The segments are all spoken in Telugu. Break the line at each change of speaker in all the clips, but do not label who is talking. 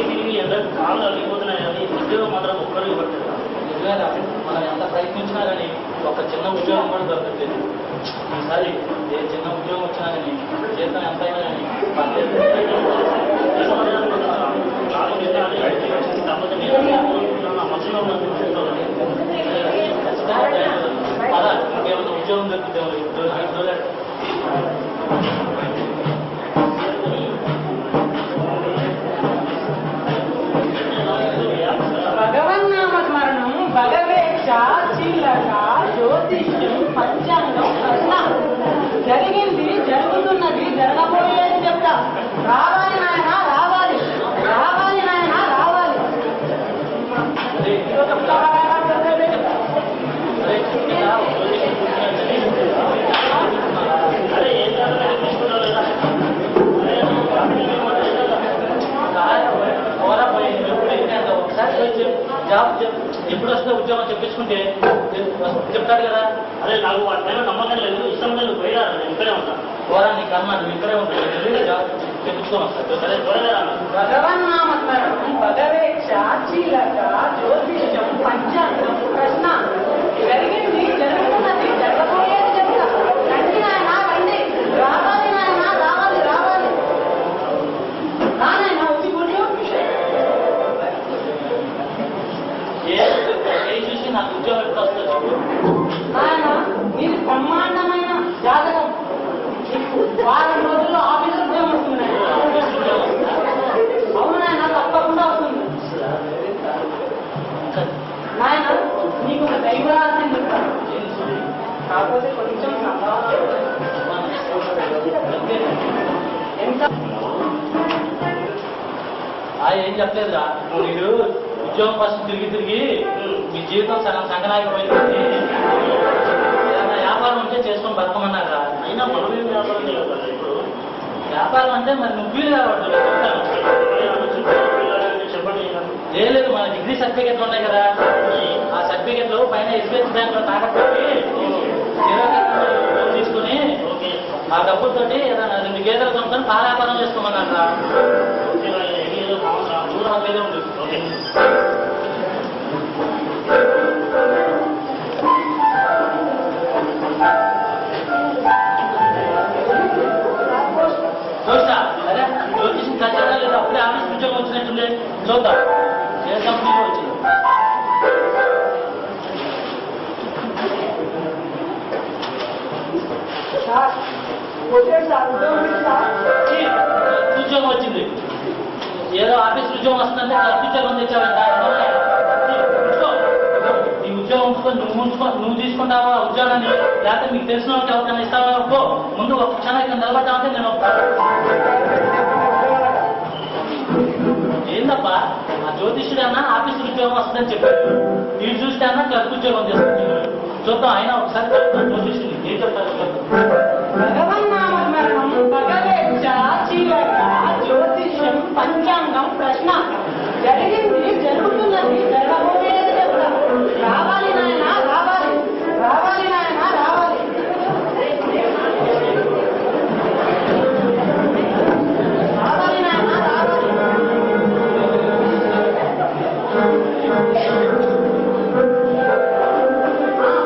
తిరిగి ఎండకు కాళ్ళు అల్లిపోతున్నాయి కానీ ఉద్యోగం మాత్రం ఒక్కరికి పట్టలేదు.
నిజమేనా? మనం ఎంత ప్రయత్నించినా కానీ ఒక చిన్న ఉద్యోగం కూడా దొరకట్లేదు. ఈసారి ఏ చిన్న ఉద్యోగం వచ్చినా కానీ జీతం ఎంత అయినా కానీ పర్లేదు. పదా ఇంకేమైనా ఉద్యోగం దొరుకుతాం.
భగవన్నామ స్మరణం భగవేక్ష చీలక జ్యోతిష్యం పంచాంగం ప్రశ్న జరిగింది జరుగుతున్నది జరగబోయేది చెప్తా. రావాలి నాయన రావాలి, రావాలి నాయన రావాలి.
జాబ్ ఎప్పుడు వస్తే ఉద్యోగం చెప్పించుకుంటే చెప్తాడు కదా.
అదే నాకు వాటి పైన నమ్మకం లేదు, ఇష్టం లేదు, పోయినా ఇక్కడే ఉంటాను.
పోరా నీ కర్మ, నువ్వు ఇక్కడే ఉంటావు. జాబ్ చెప్పించుకొని వస్తాడు. సరే త్వరగా
భగవన్నామ స్మరణం భగవేక్ష చీలక జ్యోతిష్యం పంచాంగం ప్రశ్న జరిగింది జరుగుతున్నది జరగబోయేది చెప్తా. రండి నాయన రండి, రావాలి నాయన రావాలి రావాలి. నాయన వచ్చి కూర్చో.
ఏ చూసి నాకు ఉద్యోగం ఎప్పుడు వస్తుంది చెప్పు.
నాయన నీది బ్రహ్మాండమైన జాతకం. వారం రోజుల్లో ఆఫీస్ ఉద్యోగం వస్తుంది. అవును నాయన తప్పకుండా వస్తుంది. నాయన నీకు ఒక దైవరాశి కాకపోతే కొంచెం ఎంత
ఏం చెప్పలేదురా. మీరు ఉద్యోగం ఫస్ట్ తిరిగి తిరిగి మీ జీవితం సగం సంగనాయకమైంది. ఏదైనా వ్యాపారం ఉంటే చేసుకొని బతకమన్నారా.
అయినా మనమేం వ్యాపారం చేయాలి ఇప్పుడు?
వ్యాపారం అంటే మరి నువ్వు వీలు కావట్లేదు.
చెప్పండి.
లేదు మన డిగ్రీ సర్టిఫికెట్లు ఉన్నాయి కదా, ఆ సర్టిఫికెట్లు పైన ఎస్బీఐ బ్యాంక్ లో తాకట్టు తీసుకుని ఆ డబ్బులతోటి ఏదైనా 2 గేదెలు కొనుక్కొని పాల వ్యాపారం చేసుకోమన్నారా. చూస్తా అదే జ్యోతిషం చచ్చారా లేదా అప్పుడే ఆఫీస్ ఉద్యోగం వచ్చినట్టుండే. చూద్దాం ఏ కంపెనీలో వచ్చింది. ఉద్యోగం వచ్చింది. ఏదో ఆఫీస్ ఉద్యోగం వస్తుందంటే ఉద్యోగం తెచ్చావంట. ఈ ఉద్యోగం నువ్వు తీసుకుంటావా ఉద్యోగాన్ని, లేకపోతే మీకు తెలిసిన వాళ్ళకి ఎవరికైనా ఇస్తావా? పో ముందు ఒక క్షణం ఇక్కడ నిలబడ్డామంటే నేను ఏందబ్బా ఆ జ్యోతిష్యుడు అన్నా ఆఫీస్ ఉద్యోగం వస్తుందని చెప్పాడు. వీడు చూస్తే అన్నా క్లర్క్ ఉద్యోగం చేస్తుంది. చూద్దాం అయినా ఒకసారి జ్యోతిష్యుడు ఏం చెప్తారు.
భగవన్నామ స్మరణం భగవేక్ష చీలక జ్యోతిష్యం పంచాంగం ప్రశ్న జరిగింది జరుగుతున్నది జరగబోయేది చెప్తా. రావాలి నాయన రావాలి, రావాలి నాయన రావాలి. రావాలి నాయన రావాలి.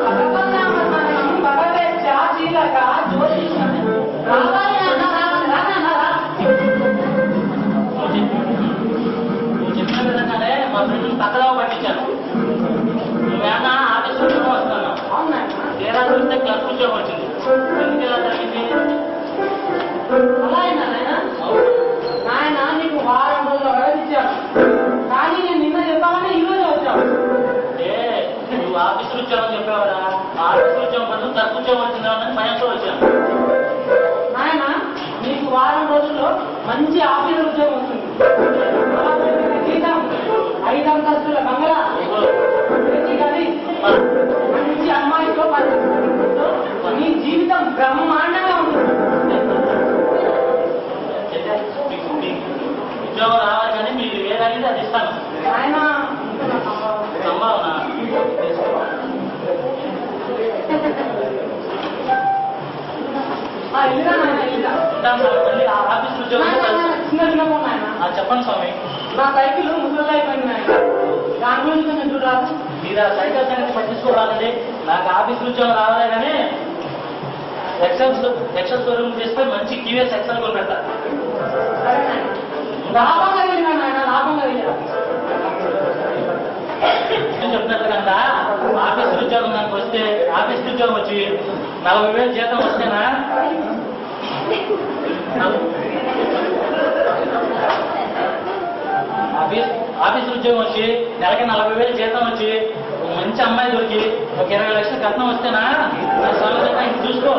భగవన్నామ స్మరణం భగవేక్ష చీలక జ్యోతిష్యం రావాలి నాయన రావాలి. రానా రా.
నువ్వు చెప్పిన విధంగానే మా ఫ్రెండ్ పక్కదావ పట్టించాను. నువ్వేనా ఆఫీస్ ఉద్యోగం వస్తున్నావు.
అవునా
తీరా చూస్తే క్లర్క్ ఉద్యోగం వచ్చింది. ఎందుకు ఇలా జరిగింది?
అలా అయినా నాయన నాయన నీకు వారం రోజులు వ్యవధి ఇచ్చాను, కానీ నేను నిన్న చెప్పాలని ఈరోజు వచ్చాను.
అంటే నువ్వు ఆఫీస్ ఉద్యోగం చెప్పావరా, ఆఫీస్ ఉద్యోగం పనులు క్లర్క్ ఉద్యోగం వచ్చిందని భయంతో వచ్చాను.
నాయన నీకు వారం రోజుల్లో మంచి ఆఫీస్ ఉద్యోగం వస్తుంది. జీతం 5 అంతస్తుల బంగ్లా, ప్రతి గది, మంచి అమ్మాయితో నీ జీవితం బ్రహ్మాండంగా ఉంటుంది.
ఉద్యోగం రావాలి కానీ మీరు ఏదైనా అది ఇస్తాను.
నాయన
సంభావన
ఇల్లుగా నాయన ఇల్లుగా
ఆఫీస్ ఉద్యోగం
చిన్న చిన్న ఫోన్ ఆయన.
చెప్పండి స్వామి.
నా సైకిల్ ముసలి అయిపోయింది ఆయన. దాని గురించి కొంచెం చూడాలి.
మీరు ఆ సైకిల్ సంగతి పట్టించుకోవాలండి. నాకు ఆఫీస్ ఉద్యోగం రావాలే కానీ ఎక్సెల్ షోరూమ్ చేస్తే మంచి టీవీఎస్ ఎక్సెల్ కొన్నట్ట.
సరే నాయన. లాభంగా వెళ్ళినాను ఆయన, లాభంగా వెళ్ళా.
నేను చెప్పినట్టు కదా ఆఫీస్ ఉద్యోగం నాకు వస్తే ఆఫీస్ ఉద్యోగం వచ్చి 40,000 జీతం వస్తేనా ఆఫీస్ ఉద్యోగం వచ్చి నెలకి 40,000 జీతం వచ్చి మంచి అమ్మాయి దొరికి ఒక 20 లక్షలు కట్నం వస్తేనా నా సొంతంగా ఇంక చూసుకో.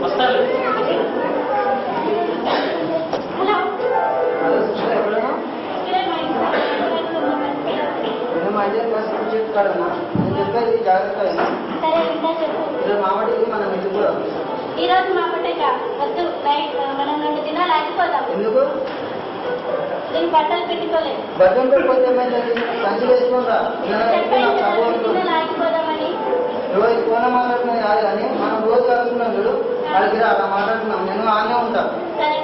వస్తారు.
నేను చెప్పేది జాగ్రత్త. మామటికి మనం ఎందుకు
ఈ రోజు మా పట్టక వద్దు మనం 2 దినాలు ఆగిపోదాం.
ఎందుకు
దీని బట్టలు పెట్టుకోలేదు.
బద్దం పెట్టుకోతే ఏమైంది? సంచి వేసుకుంటా
ఆగిపోదామని
రోజు ఫోన్ మాట్లాడుతున్నాయి కాదు కానీ మనం రోజు కలుసుకున్నాం చూడు వాళ్ళకి అలా మాట్లాడుతున్నాం. నేను ఆనే ఉంటా.
సరే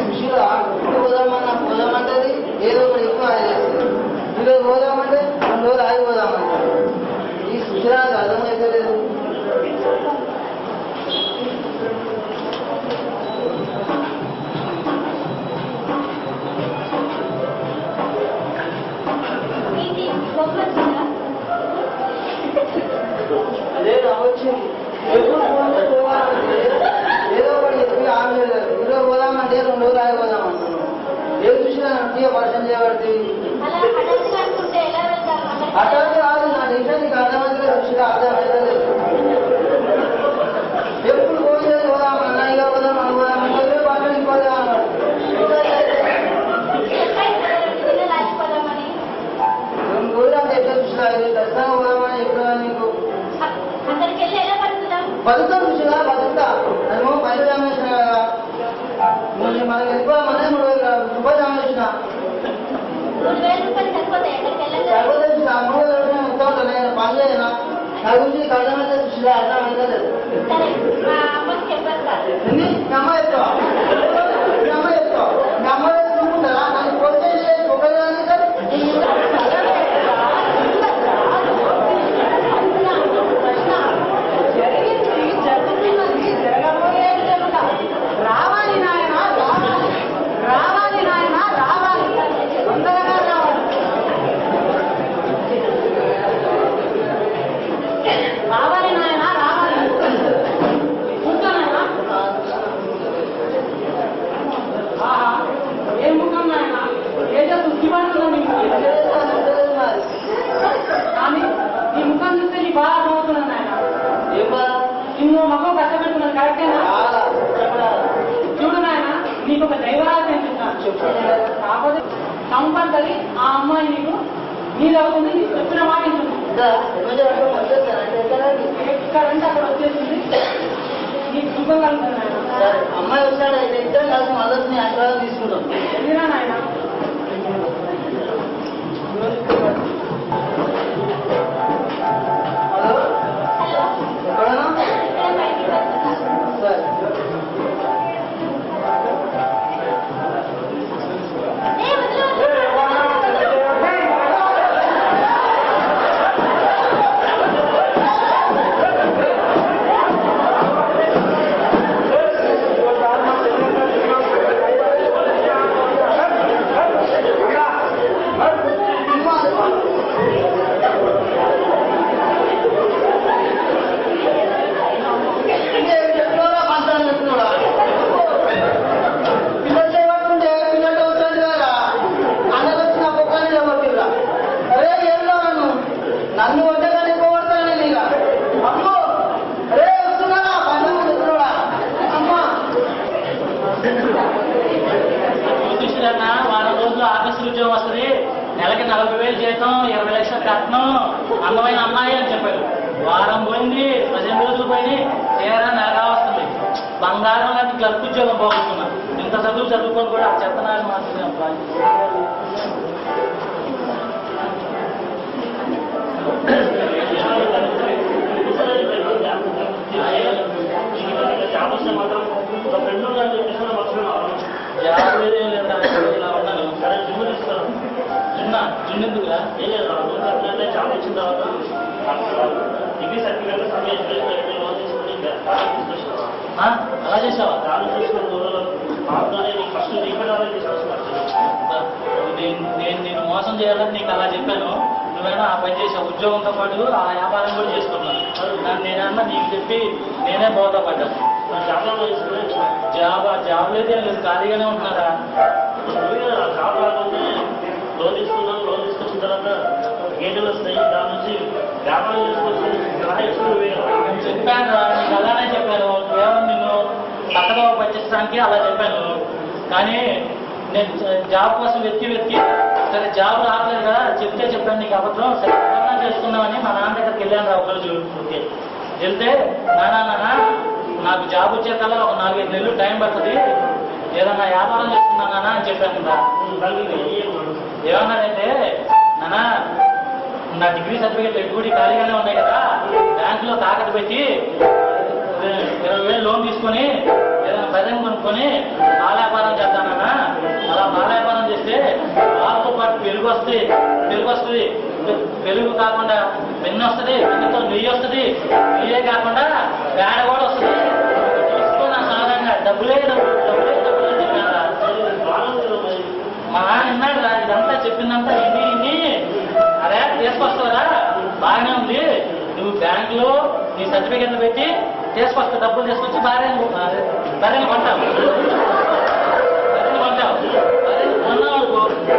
సుశీల ఎప్పుడు పోదామంటది ఏదో ఒకటి ఎక్కువ చేస్తుంది. ఈరోజు పోదామంటే 2 రోజులు ఆగిపోదామంటే ఈ సుశీల అర్థం అయితే అదే రావచ్చు. ఎప్పుడు పోవాలంటే ఏదో ఒకటి చెప్పి ఆమె ఈరోజు పోదామంటే 2 రోజులు ఆగిపోదామంటున్నాం. ఏం చూసినా తీయ పర్సన్ చేయబడుతుంది.
అలా హఠాత్తుగా అనుకుంటే ఎలా వెళ్తాం?
అర్థం కాదు నా టెన్షన్ నీకు అర్థమైతే చూసినా అర్థమైతే ఎప్పుడు పోయేది పోదామన్నా ఇక పోదాం అని పోదామంటే పర్సన్ పోదాం అన్నాడు.
ఆగిపోదామని
2 రోజులు అంటే ఎట్లా చూసినా ఖచ్చితంగా పోదామని ఎప్పుడు నీకు
అక్కడికి వెళ్ళి ఎలా పడుతుందాం?
బతుకుతా చూసినా బతుకుతా నేను పైసలు అమ్మేసిన కదా మనకి వెళ్ళిపోదామనే 3 రూపాయలు అమ్మేసిన
3,000 రూపాయలు సరిపోతాయి అక్కడికి వెళ్ళగా.
సరిపోతే చూసినా 3 రోజులు మొత్తం నేను పని చేయనా నా గురించి అర్థమైతే చూసినా అర్థమైతే లేదు.
సరే మా అమ్మకి చెప్పేస్తా.
మీ అమ్మ చెప్తావా? మీ అమ్మ చెప్తావా? మీ అమ్మ చూసుకుంటారా? నన్ను కొట్టేసి ఒకదాన్ని
రావాలి నాయన, రావాలి, రావాలి నాయన, రావాలి, తొందరగా రావాలి. రావాలి నాయన, రావాలి. కూర్చో నాయన. ఆహా, ఏం ముఖం నాయన, ఏదో సుఖిపడుతుందా నీకు? కానీ నీ ముఖం చూస్తే నీ బాగా అర్థమవుతున్నాను నాయన. నిన్ను మొహం కష్టపెడుతున్నాను కరెక్టేనా? చూడు నాయన, నీకు ఒక దైవరాజు అనిపిస్తున్నాను. కాకపోతే కంపల్సరీ ఆ అమ్మాయి నీకు నీదవుతుంది. నీకు చెప్పిన మాట వింటుంది. ఎక్కడంటే అక్కడ వచ్చేస్తుంది. నీకు సుఖం కలుగుతుంది నాయన.
అమ్మాయి వచ్చాడు అయితే ఇద్దరు కలిసి మదర్ని ఆశీర్వాదం తీసుకుంటాం.
వెళ్ళినా నాయన.
హలో
హలో,
ఎక్కడన్నా
ఇక్కడే బయటికి వస్తున్నా.
సరే
అందమైన అమ్మాయి అని చెప్పారు. వారం పోయింది, 15 రోజులు పోయి తీరా నెలగా వస్తుంది. బంగారం లాంటి క్లర్క్ ఉద్యోగం పోగొట్టుకున్నా. ఇంత చదువు చదువుకొని కూడా ఆ చెత్తనాలు మాత్రమే అబ్బాయి.
జాబ్ వస్తే మాత్రం ఒక ఫ్రెండ్
జాబ్ ఏదేం లేదా, ఇలా ఉన్నాను.
సరే జిమ్ తీసుకోవాలి.
జిన్నెందుకురా?
ఏం లేదు జాబ్ వచ్చిన తర్వాత డిగ్రీ సర్టిఫికేట్ లోన్ తీసుకుని
అలా చేసావా?
దాన్ని చూసుకుని దూరంలో మాత్రమే నీకు ఫస్ట్ రీపెట్టాలని తీసుకొస్తున్నారు.
నేను నేను మోసం చేయాలని నీకు అలా చెప్పాను. నువ్వేనా ఆ పని చేసావు. ఉద్యోగంతో పాటు ఆ వ్యాపారం కూడా చేసుకున్నాను. నేనన్నా నీకు చెప్పి నేనే బోధపడ్డాను. జాబ్ లేదే లేదు, ఖాళీగానే ఉంటున్నారా?
జాబ్ రాకపోతే లోన్ తీసుకున్నాను. లోన్ తీసుకొచ్చిన తర్వాత గేదెలు వస్తాయి, దాని నుంచి వ్యాపారం చేసుకోవచ్చు.
చెప్పాను రా, నీకు అలానే చెప్పాను. కేవలం నిన్ను చక్కగా పట్టించడానికి అలా చెప్పాను. కానీ నేను జాబ్ కోసం వెతికి సరే జాబ్ రావట్లేదు కదా, చెప్తే చెప్పాను నీకు అబద్ధం. సరే ప్రయత్నం చేసుకుందామని మా నాన్న దగ్గరికి వెళ్ళాను రా ఒకరోజు. వెళ్తే నాన్న నాకు జాబ్ వచ్చే కల్లా ఒక 4-5 నెలలు టైం పడుతుంది, ఏదన్నా వ్యాపారం చేసుకున్నానా అని చెప్పాను కదా. ఏమన్నాడంటే, నాన్న నా డిగ్రీ సర్టిఫికేట్ ఎటువంటి ఖాళీగానే ఉన్నాయి కదా, బ్యాంకులో తాకట్టు పెట్టి 20,000 లోన్ తీసుకొని ఏదైనా ప్రజెంట్ కొనుక్కొని పాల వ్యాపారం చేద్దానన్నా. అలా పాల వ్యాపారం చేస్తే పాలతో పాటు పెరుగు వస్తుంది. పెరుగు కాకుండా వెన్న వస్తుంది, వెన్నతో నెయ్యి వస్తుంది, నెయ్యే కాకుండా పేడ కూడా వస్తుంది. చూసుకున్నా సాధారణంగా డబ్బులే అని చెప్పారా. మా నాన్న విన్నాడు రా, ఇదంతా చెప్పిందంతా ఇన్ని అరే తీసుకొస్తారా, బాగానే ఉంది. నువ్వు బ్యాంకులో నీ సర్టిఫికెట్లు పెట్టి తీసుకొస్తా, డబ్బులు తీసుకొచ్చి భార్యను కొంటావు. కొన్నావు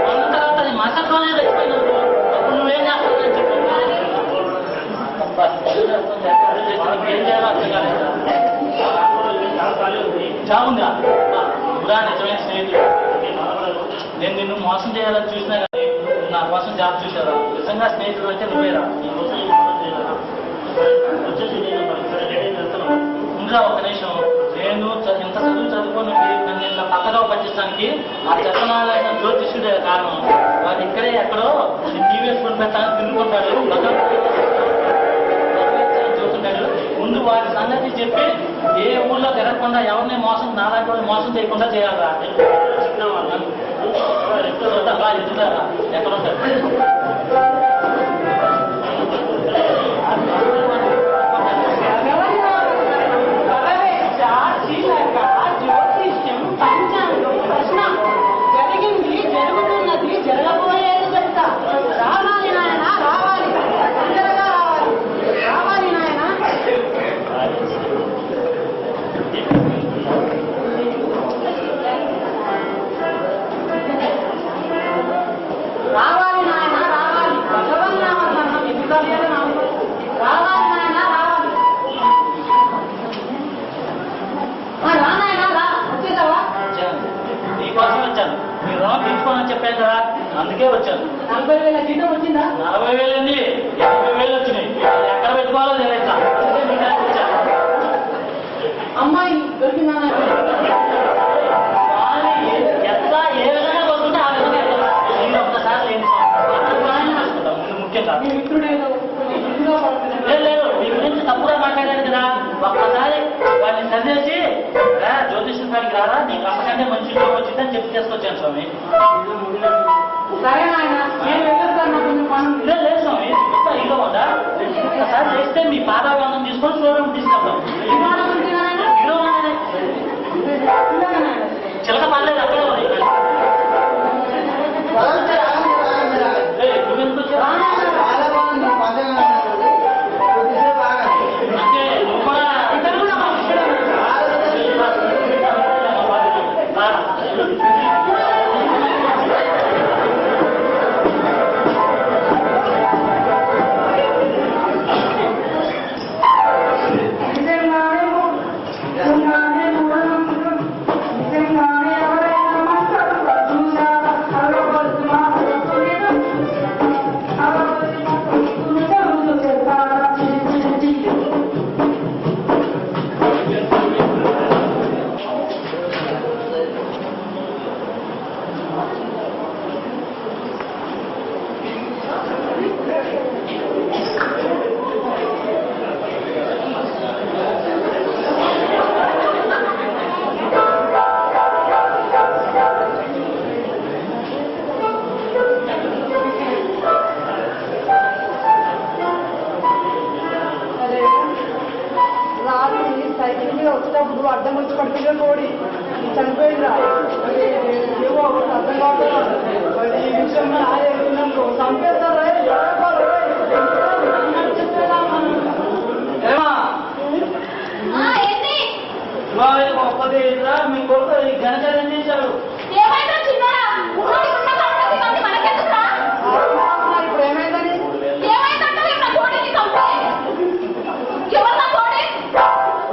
కొన్న తర్వాత అది మసట్లోనే తెచ్చిపోయినావు. అప్పుడు నువ్వేం చేస్తావు చెప్పు. ఏం చేయాలో అర్థం కాలేదా? చావుందా? కూడా నిజమైన స్నేహితుడు. నేను నిన్ను మోసం చేయాలని చూసినా కానీ నా కోసం జాబ్ చూసారా? నిజంగా స్నేహితుడు అంటే నువ్వేరా. ఉండరా ఒక నిమిషం. నేను ఇంత చదువుకొని నన్ను ఇంత పక్కగా పట్టించడానికి ఆ చెత్తనాలైన జ్యోతిష్యుడే కారణం. వాడు ఇక్కడే ఎక్కడో టీవీ వేసుకొని పెట్టాలని తిరుగుకుంటాడు, చూస్తుంటాడు. ముందు వాడి సంగతి చెప్పి ఏ ఊళ్ళో తిరగకుండా ఎవరిని మోసం నాలాంటి వాళ్ళు మోసం చేయకుండా చేయాలరా. ఎత్తుతారా ఎక్కడ ఉంటారు?
జ్యోతిష్యం, పంచాంగం, ప్రశ్న జరిగింది, జరుగుతున్నది, జరగబోయేది చెప్తా. రావాలి నాయన, రావాలి, తొందరగా రావాలి నాయన. రావాలి నాయన, రావాలి. భగవన్నామన్నా ఎందుకు లేదు నాకు. రావాలి నాయన, రావాలి. రానాయన రా, వచ్చేసావా?
నీకోసం వచ్చాను. నీ రుణం తీసుకోనని చెప్పాను కదా, అందుకే వచ్చాను.
40,000 జీతం వచ్చిందా?
40,000 అండి, 50,000 వచ్చినాయి. ఎక్కడ పెట్టుకోవాలో తెలియక అందుకే మీ దగ్గరికి వచ్చాను.
అమ్మాయి దొరికిందా?
ఎట్లా ఏ విధంగా వస్తుంటే ఆ విధంగా వెళ్తాను. నేను ఒక్కసారి ముందు ముఖ్యంగా
మీ మిత్రుడు ఏదో ఇదిగా పడుతున్నాడు.
లేదు మీ గురించి తప్పుగా మాట్లాడాను కదా, ఒక్కసారి వాడిని చదివేసి జ్యోతిష్యం కాడికి రారా, నీకు అంతకంటే మంచి ఉద్యోగం వచ్చిందని చెప్పి తీసుకొచ్చాను స్వామి.
సరే నాయన, నేను వెళ్ళొస్తాను, నాకు కొంచెం పని ఉంది.
లేదు స్వామి, ఇల్లు ఉందా? ఒక్కసారి చేస్తే మీ పాదాబంధం తీసుకొని షోరూమ్ తీసుకెళ్తాం.
విమానం ఉంది నాయన?
ఇల్లు ఉన్నానే
ఇలాగే నాయన.
చిలక పర్లేదు, అక్కడే ఉంది. నువ్వెందుకు వచ్చావు?
చాలా బాగుంది పంచంగా కొద్దిసేపు ఆగండి.
అంటే నువ్వు కూడా
ఇతను కూడా మా శిష్యుడే.
రారా.
వచ్చేటప్పుడు అడ్డం వచ్చి పడుతుంటే కోడి చనిపోయిందా ఏవో అర్థం కావట్లేదు మరి ఈ విషయంలో ఆయోగంలో చంపేస్తారా
ఏమా
ఏంటి
ఒక్కటి మీ కొడుకు ఈ ఘనచర్య ఏం చేశాడు?
ఏమైనా చిన్నడా మనకెందుకురా
ఇప్పుడు ఏమైందని
ఏమైందంటే నా కోడిని చంపే ఎవరు నా కోడి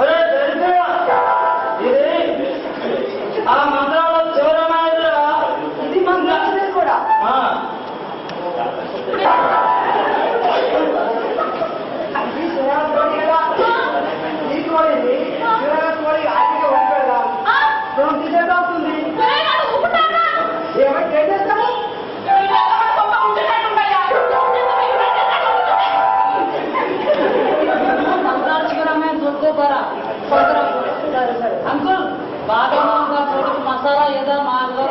ఒరే దరిద్రుడా, ఇది ఆ మంత్రాల్లో చివరమైనదిరా.
ఇది మన కూడా నీకు కోడి కోడి ఆర్థిక ఉంటాడు డిసైడ్ అవుతుంది ఏమైతే ఏం చేస్తాము
చూసుకోపోరా సరే సరే అంకుల్ బాగా మసాలా ఏదో మాకు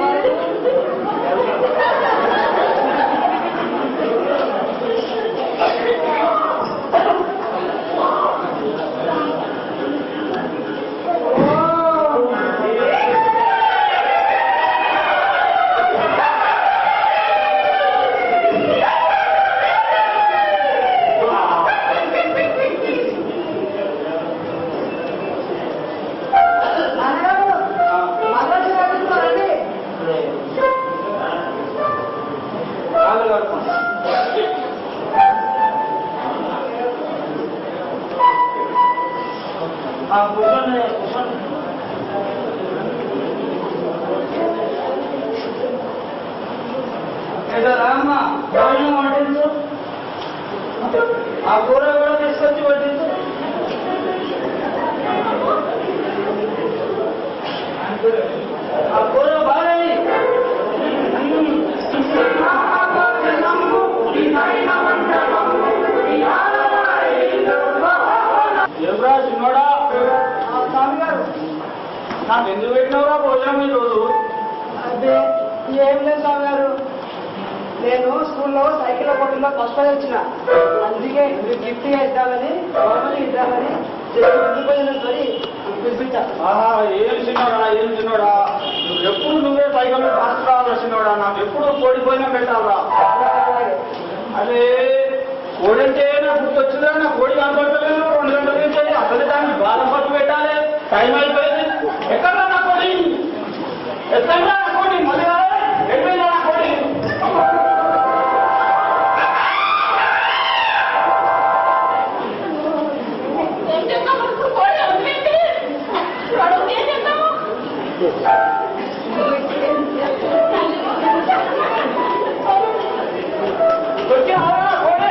కూర్చోండి. ఏదో రామ్మా భోజనం వడ్డించు, ఆ కూర కూడా తీసుకొచ్చి వడ్డించు. ఆ కూర బాగా ఎవరా చిన్నోడా,
స్వామి గారు
నాకు ఎందుకు పెట్టినవరా భోజనం ఈ రోజు?
అదే ఏం లేదు స్వామి గారు నేను స్కూల్లో సైకిల్ పోటీలో ఫస్ట్ ప్రైజ్ వచ్చిన అందుకే మీరు గిఫ్ట్ ఇద్దామని గవర్నమెంట్ ఇద్దామని పిలిపించా
ఆహా, ఏం చిన్నోడా ఏం చిన్నోడా, నువ్వు ఎప్పుడు నువ్వే సైకిల్ ఫస్ట్ రావాలా చిన్నోడా, నాకు ఎప్పుడు కోడిపోయినా పెట్టాలా. అదే కోడంటే నాకు గుర్తొచ్చిందా, నా కోడి కనపడలేదు 2 గంటల నుంచి అసలు దాన్ని బాధ పట్టు పెట్టాలి, టైం అయిపోయింది. ఎక్కడ నా కోడి, ఎక్కడ నా కోడి, మళ్ళీ ఎక్కడైనా నా కోడి.
ఏం చేస్తాము కోడి వదిలేంటి వాడు ఏం చేస్తాము
వచ్చి ఆవరా కోడి.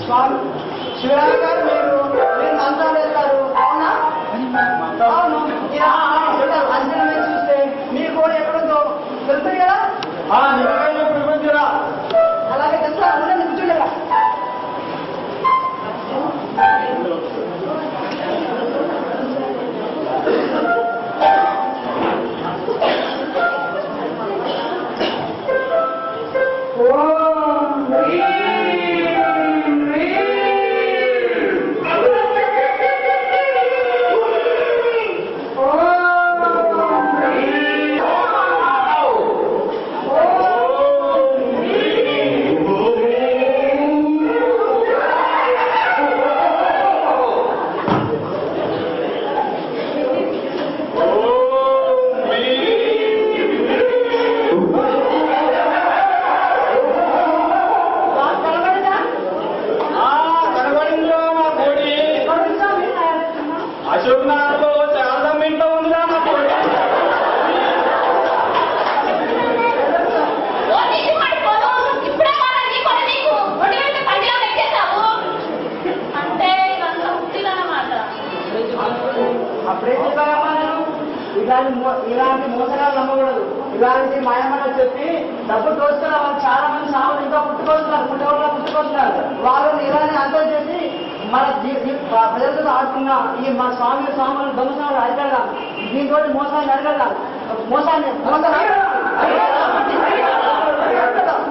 స్వామి శివరామ గారు మీరు మంత్రాలు వేస్తారు అవునా అవును అంచనా వేసి చూస్తే మీ కోడి ఎక్కడుందో తెలుస్తుంది కదా
నిజంగా ప్రపంచరా
అలాగే తెలుసా ఉండండి కూర్చుండగా
అశోక్ నగర్లో చాలా ఇంట్లో ఉందిరా మా కోడి.
ఇప్పుడే మాట్లాడి కొని నీకు ఒడి వెంట పండిలో పెట్టేశావు అంటే ఇదంతా ఉట్టిదన్నమాట
అప్పుడే చెప్పారమ్మా నేను ఇలాంటి మోసగాలు నమ్మకూడదు ఇలాంటి మాయమని చెప్పి డబ్బు దోస్తున్న వాళ్ళు చాలా మంది సామాన్లు ఇంకా పుట్టుకొస్తున్నారు వాళ్ళని ఇలానే అంతం చేసి మన ప్రజలతో ఆడుతున్న ఈ మన స్వాములు దొంగసాములు అడగడదాం దీంతో మోసాన్ని అడగడదాం మోసాన్ని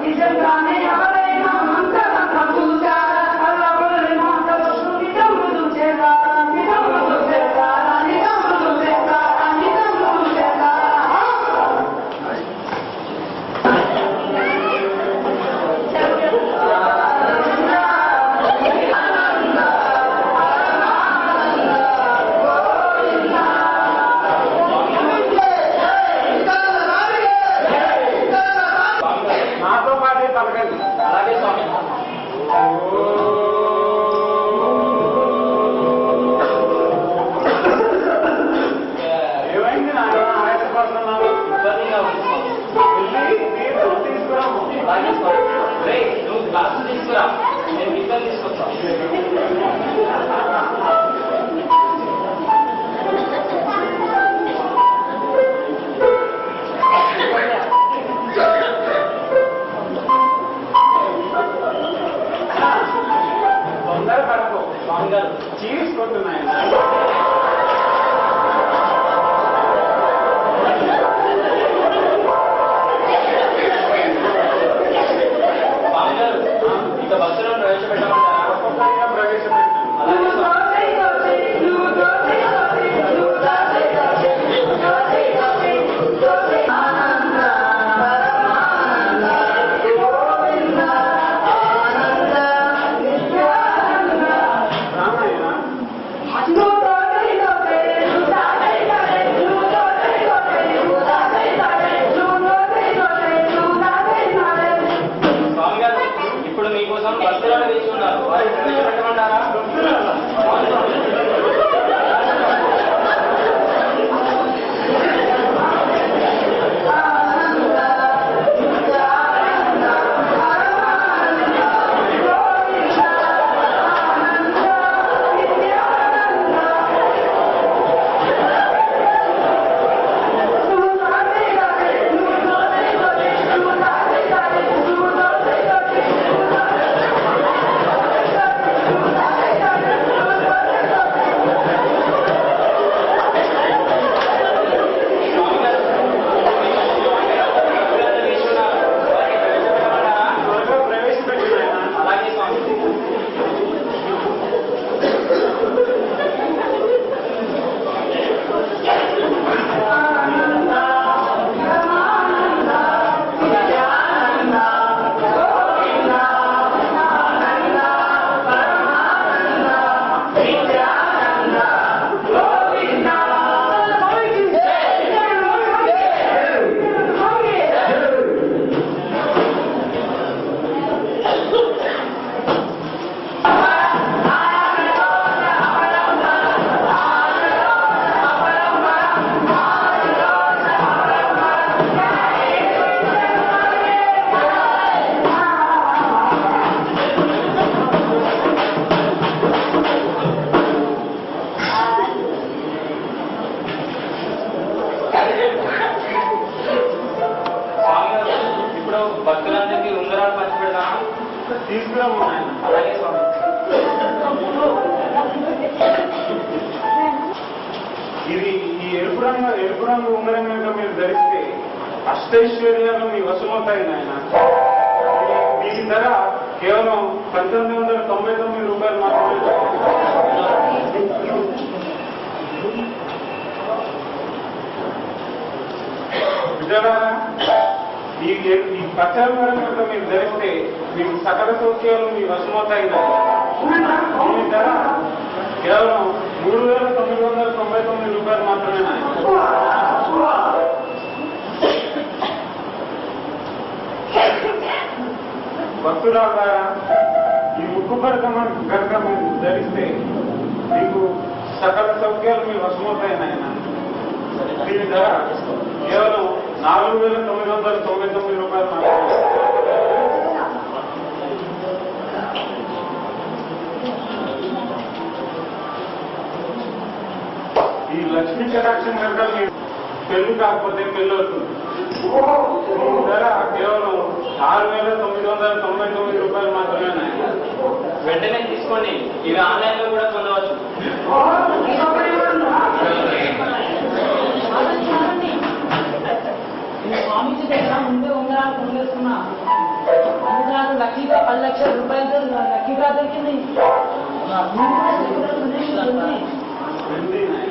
నిజంగానే ఎవరైనా మంత్రం చూశారా
అలాగే స్వామి.
ఏమైంది నాన్న ఆయాసపడుతున్నావు?
ఇబ్బందిగా ఉంది స్వామి.
వెళ్ళి నీరు తీసుకురాము.
అలాగే స్వామి. రేయ్, నువ్వు గ్లాసు తీసుకురా, నేను గిన్నెలు తీసుకొస్తాను.
తొందర పడకు.
స్వామి గారు,
చీల్చుకుంటున్నాయి.
స్వామి గారు, ఇక భక్తులను ప్రవేశపెట్టమంటారా?
ఒక్కొక్కరిగా ప్రవేశపెట్టాను.
అలాగే స్వామి.
రామాయణ
స్వామి గారు, ఇప్పుడు మీకోసం భక్తులను వేసి ఉన్నారు. వారిని ప్రవేశపెట్టమంటారా? స్వామి గారు, భక్తులను వేసి ఉన్నారు. వారిని ప్రవేశపెట్టమంటారా?
త్వరగా ప్రవేశపెట్టినాయన.
అలాగే స్వామి. స్వామి గారు, ఇప్పుడు భక్తులందరికీ ఉంగరాలు పంచిపెడదామా?
తీసుకురాము నాయన.
అలాగే స్వామి.
ఇది ఈ ఎరుపు రంగు ఉంగరం కనుక మీరు ధరిస్తే అష్టైశ్వర్యాలు మీ వశమవుతాయి నాయన. దీని ధర కేవలం 1999 రూపాయలు మాత్రమే. విజయవాడ ఈ పచ్చని వరం కనుక మీరు ధరిస్తే మీకు సకల సౌఖ్యాలు మీ వశమవుతాయి నాయన. దీని ధర కేవలం 3,999 రూపాయలు మాత్రమే నాయన. భక్తులారా, ఈ ముక్కు పరకం కనుక మీరు ధరిస్తే మీకు సకల సౌఖ్యాలు మీ వశమవుతాయి నాయన. దీని ధర కేవలం 4,999 రూపాయలు మాత్రమే. ఈ లక్ష్మీ కటాక్షం కనుక మీరు పెళ్లి కాకపోతే పెళ్లి అవుతుంది. దీని ధర కేవలం 6,999 రూపాయలు మాత్రమే నాయన.
వెంటనే తీసుకోండి. ఇవి ఆన్లైన్ లో కూడా పొందవచ్చు.
స్వామీజీ దగ్గర ముందే ఉంగరాలు కొనుగేసుకున్నా. అందుకు లక్కీగా 10 లక్షల రూపాయలతో లక్కీగా దొరికింది.
వెండి నాయన.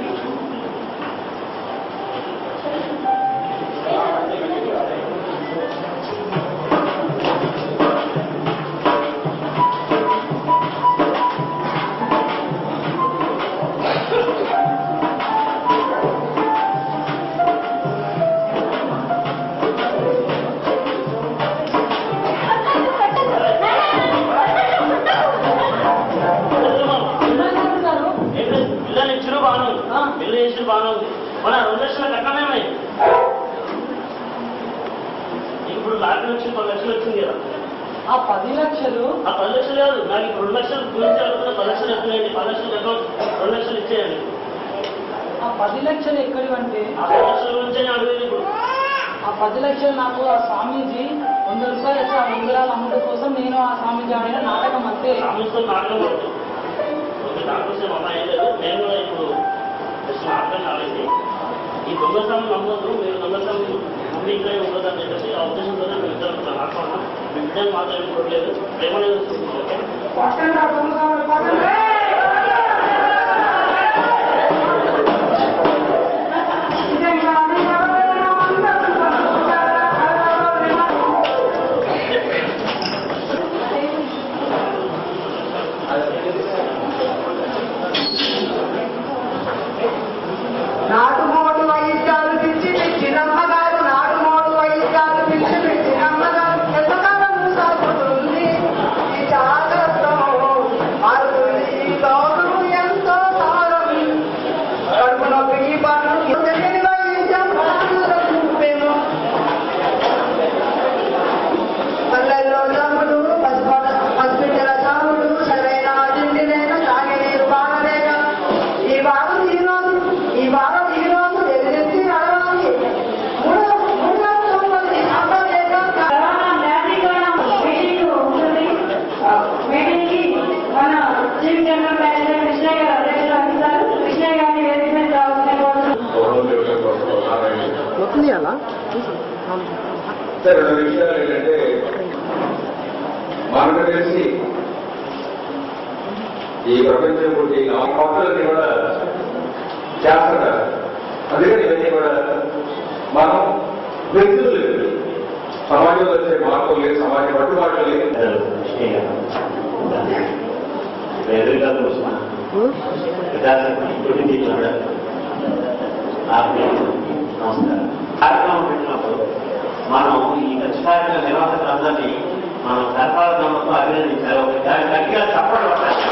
కట్టకు
ఆ 10 లక్షలు
ఆ 10 లక్షలు కాదు, నాకు ఇప్పుడు 2 లక్షలు గురించి అడుగుతున్నా. 10 లక్షలు ఎత్తులేండి, 10 లక్షలు అకౌంట్ 2 లక్షలు ఇచ్చేయండి.
ఆ 10 లక్షలు ఎక్కడివంటే
ఆ 10 లక్షల గురించే అడుగుతుంది ఇప్పుడు.
ఆ 10 లక్షలు నాకు ఆ స్వామీజీ 100 రూపాయలు వచ్చి ఆ ఉంగరాలు అమ్ముడు కోసం నేను ఆ స్వామీజీ ఆడిన నాటకం అంతే.
రామేశ్వరం నాటకం పడుతుంది. ఓకే, దానికోసం అమ్మాయి ఏం లేదు. నేను కూడా ఇప్పుడు జస్ట్ నాటకం కాలేదు. ఈ దొంగ స్వామి నమ్మద్దు, మీరు దొంగ స్వామి ముందు ఇక్కడే ఉండదని చెప్పేసి ఆ ఉద్దేశంతోనే మేము ఇద్దరు ఆడుకున్నాం. మీ బిడ్డను మాత్రం ఏం చూడలేదు, ప్రేమనే చూస్తున్నాం. ఓకే,
నాటు మోడు వైద్యాలు పిచ్చి పిచ్చి నమ్మగారు, నాటు మోడు వైద్యాలు పిచ్చి పిచ్చి నమ్మగారు, ఎంతకాలం సాగుతుంది ఈ జాగ్రత్త మారుతుంది ఈ లోకం ఎంతో కాలం. కడుపు నొప్పికి పనులు తెలియని వైద్యం చూపేము, పల్లెల్లో జమ్ములు పసిపిట్టల చాములు, సరైన తిండి లేక తాగే నీరు బాగలేక ఈ వారం ఎదురెత్తి అడవాలి. మన చీఫ్ జనరల్ మేనేజర్ కృష్ణ గారు అధ్యక్షులు అందిస్తారు. కృష్ణ గారిని వేదిక మీద
సార్, 2 విషయాలు ఏంటంటే, మనకు తెలిసి ఈ ప్రపంచం పుట్టి భక్తులన్నీ కూడా చేస్తున్నారు. అందుకని ఇవన్నీ కూడా మనం వ్యక్తులు లేదు, సమాజంలో వచ్చే మార్పులు లేదు, సమాజ పట్టుబాట్లు లేదు.
ఎదురుగా చూసిన నమస్కారం. కార్యక్రమం పెట్టినప్పుడు మనం ఈ ఖర్చు కార్యక్రమ నిర్వాహకులందరినీ మనం సర్కారు నమ్మకం అభినందించారు. దానికి గట్టిగా సపోర్ట్ పడాలి.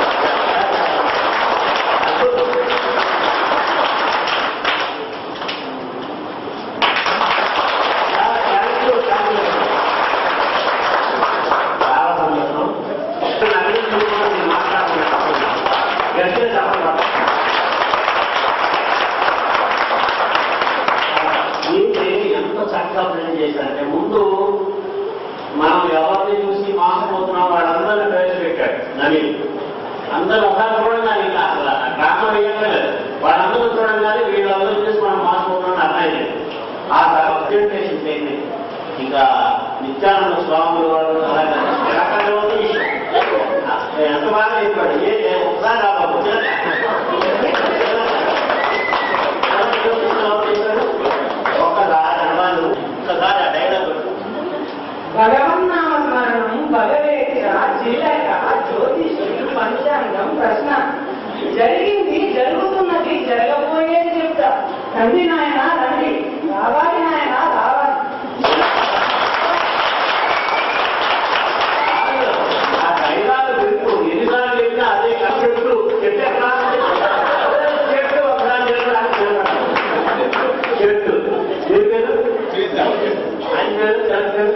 చాలా సంతోషం. మాట్లాడుతున్నా గట్టిగా సపోర్ట్ పడాలి. ఎంతో చక్కగా ప్లాన్ చేశారంటే, ముందు మనం ఎవరిని చూసి మోసపోతున్నాం వాళ్ళందరినీ ప్రవేశపెట్టాడు నవీన్. అందరూ ఒకసారి చూడండి, అసలు డ్రామా వేయట్లేదు. వాళ్ళందరూ చూడంగానే వీళ్ళందరూ చూసి మనం మోసపోతున్నాం అర్థమైంది. ఆ తర్వాత ప్రెజెంటేషన్ చేయండి. ఇంకా నిత్యానంద స్వాములు వాళ్ళు ఎంత బాగా చెప్పాడు. ఒకసారి ఒక్కసారి ఆ డైలాగ్
భగవన్నామస్మరణం భగవేక్ష చిల్లక జ్యోతిష్యుడు పంచాంగం ప్రశ్న జరిగింది జరుగుతున్నది జరగబోయేది చెప్తా. రండి నాయన రండి, రావాలి నాయన రావాలి.
ఆ డైలాగ్ వింటూ ఎన్నిసార్లు చెప్పినా అదే చెట్టు చెట్టు ఒకసారి చెట్టు దీని పేరు ఆయన పేరు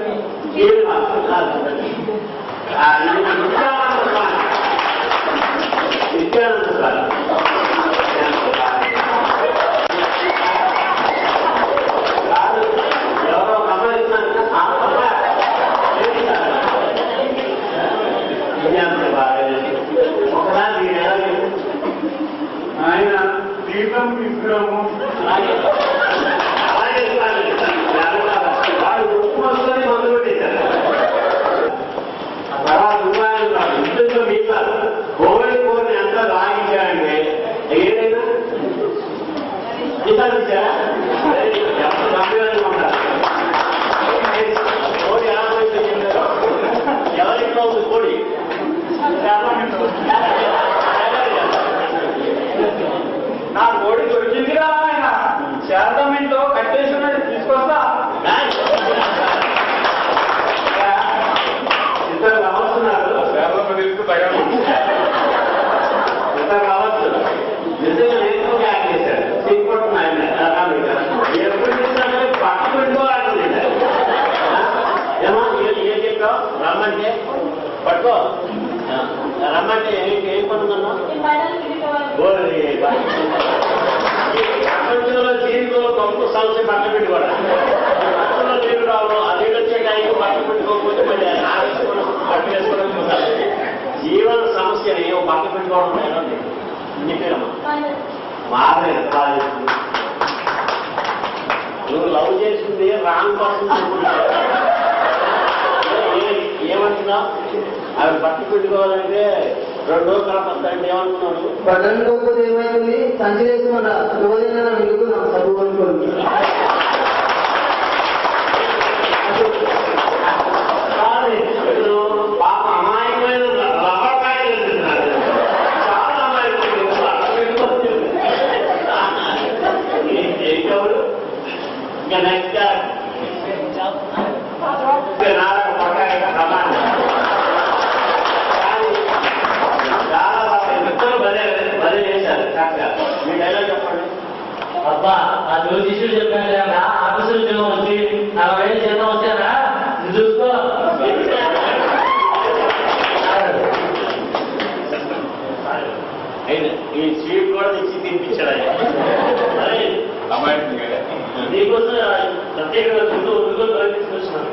నిత్యానంద స్వామి. ఎవరో గమనిస్తున్నారు ఒకసారి మీరు ఎలా
ఆయన దీపం విగ్రహము
అలాగే వాడు ఉప్పుకొని మొదలు పెట్టేశారు. తర్వాత రూపాయలు కాదు, ఇంట్లో మీద కోడి కోరిని ఎంత లాగించారంటే ఏదైనా జీతాలు ఇచ్చారా? ఎవరు గంభీరంగా ఉంటారు. కోడి ఎలా పోయిందో ఎవరింట్లో ఉంది కోడి?
నా కోడి దొరికిందిరా ఆయన చేత
రమ్మంటే పట్టుకో రమ్మంటే ఏం పనుందన్నా ప్రపంచంలో జీవితంలో గొప్ప సమస్య బట్ట పెట్టుకోవడం బట్టలో నీళ్ళు రావడం ఆ నీళ్ళు వచ్చే టైంకి బట్ట పెట్టుకోకపోతే మళ్ళీ బట్ట వేసుకోవడం జీవన సమస్యని బట్ట పెట్టుకోవడం చెప్పారమ్మా మారలేదు నువ్వు లవ్ చేసింది రాంగ్ పర్సన్ ఏమంటున్నావు అవి బట్ట పెట్టుకోవాలంటే 2 రోజులు కలపండి ఏమంటున్నాడు
బట్టలు పోతే ఏమైంది సంచి వేసుకున్నా రోజైనా మీకు నాకు చదువు అనుకోండి
పాప అమాయకమైన రబ్బకాయలు వెళ్తున్నారు చాలా అమాయకులు ఇంకా నెక్స్ట్ నాలుగు పట్టాయి ప్రమాణం చాలా బాగా ఇద్దరు బదే చేశారు చక్కగా మీ డైలాగ్ చెప్పండి
అబ్బా ఆ జ్యోతిష్యుడు చెప్పాను కదా ఆఫీసులు ఉద్యోగం వచ్చి 40,000 జీతం వచ్చారా చూసుకో
ఈ స్వీట్ కూడా తెచ్చి తినిపించాడు నీకోసం ప్రత్యేకంగా తీసుకొచ్చినాను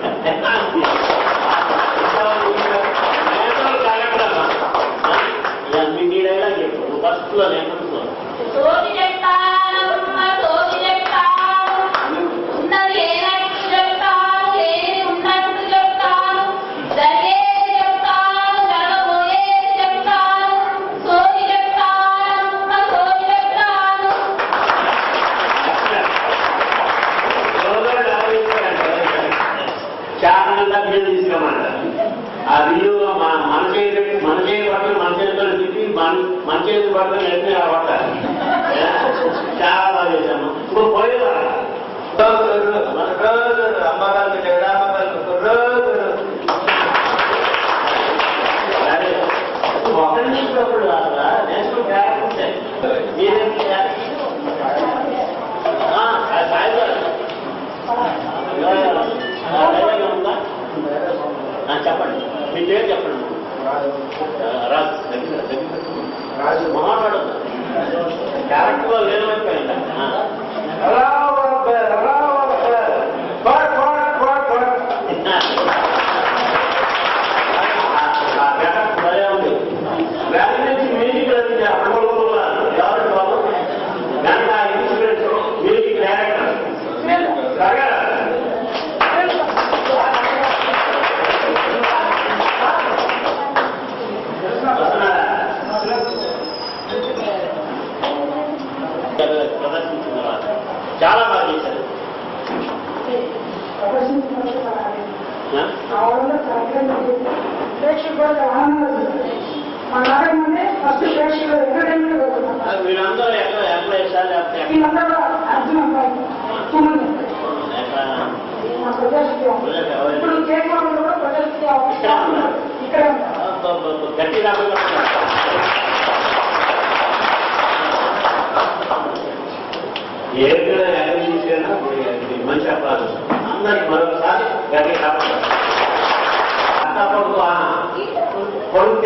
మీ డైలాగ్ చెప్పు ఫస్ట్ లో లేకుండా తీసుకోమంటారు ఆ బిల్లు మన చేతి పట్టుకుని మన చేతితో తిప్పి మన చేతి పట్టుకుని ఎత్తి రాబట్టారు చాలా బాగా చేశాము ఇంకో పోయేదా
అమ్మగారికి
ఒకరి నుంచి ఒకరు కాదా నేషనల్ క్యారెక్టర్ ఉంటాయి చెప్పండి మీ పేరు చెప్పండి రాజు మహానాడు క్యారెక్టర్ లో లేనమైపోయింది భలే ఉంది వ్యాధి నుంచి మ్యూజిక్ రచించి అప్పుడు ఎవరికి బాబు దానికి ఆ ఇన్స్పిరెన్స్ మ్యూజిక్ డైరెక్టర్ సరే ప్రదర్శించిన తర్వాత చాలా బాగా చేశారు వీళ్ళందరూ ఎక్కడ ఎంప్లాయీస్ గట్టి రాకుండా ఏ ఎక్కడ తీసుకెళ్ళినా మంచి అప్పాలు అందరికి మరొకసారి గట్టి కాపాడు కొడుకు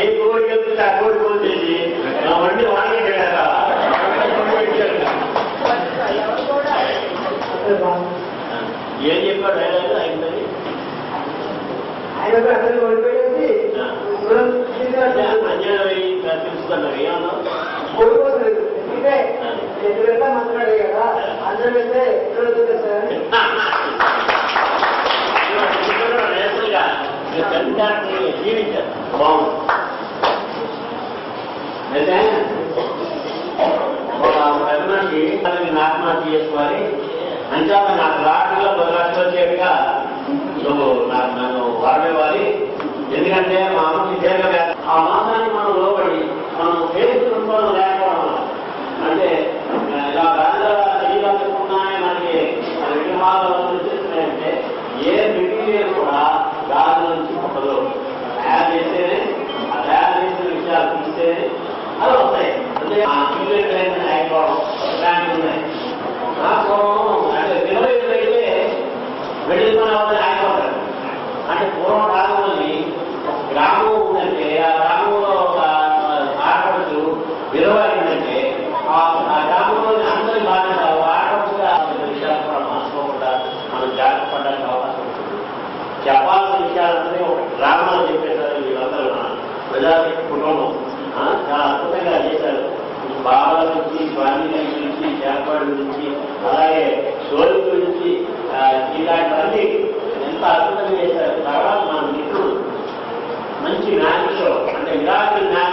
ఏ కోడి వెళ్తే ఆ కోడి పోసేసి వండి వాడికి ఏం చెప్పాడు డైలాగ్ అయిందని అంజనవి తెలుసుకున్నారు ఏమన్నా నేతలుగా జీవించారు బాగుంది అయితే ఒక పెద్దకి ఆత్మహత్య చేసుకోవాలి అంటే నాకు లాటరీలో 10 లక్షలు వచ్చేట్టుగా నువ్వు నన్ను వాడేవాలి ఎందుకంటే మా అమ్మకి దీర్ఘ ఆ మాసానికి మనం లోబడి మనం చేసుకుంటున్నాం లేకపోవడం అంటే ఇలా బ్యాంకులో నీళ్ళకున్నాయి మనకి విగ్రహాలు చేస్తున్నాయంటే ఏ మెటీరియల్ కూడా గాలి నుంచి ఉండదు అయిపోవడం ఇలాంటివి ఉన్నాయి. అంటే 25 అయితే వెళ్ళిపోయిన వాళ్ళు అయిపోతారు. అంటే పూర్వం కాలంలోని గ్రామం ఉందంటే ఆ గ్రామంలో ఆడపడుచు విలువైందంటే ఆ గ్రామంలోని అందరి బాధ్యత ఆడపడుచుగా విషయాలు కూడా మార్చుకోకుండా మనం జాగ్రత్త పడడానికి అవకాశం ఉంటుంది. చెప్పాల్సిన విషయాలంటే ఒక గ్రామాలు చెప్పేసారు వీళ్ళందరూ ప్రజాతి కుటుంబం చాలా అద్భుతంగా చేశారు. బాబాల నుంచి స్వామి నుంచి చేపల నుంచి అలాగే సోలు గురించి ఇలాంటివన్నీ ఎంత అద్భుతంగా చేశారు. తర్వాత మన మిత్రుడు మంచి మ్యాజిక్ షో అంటే విరాట్ మ్యాజిక్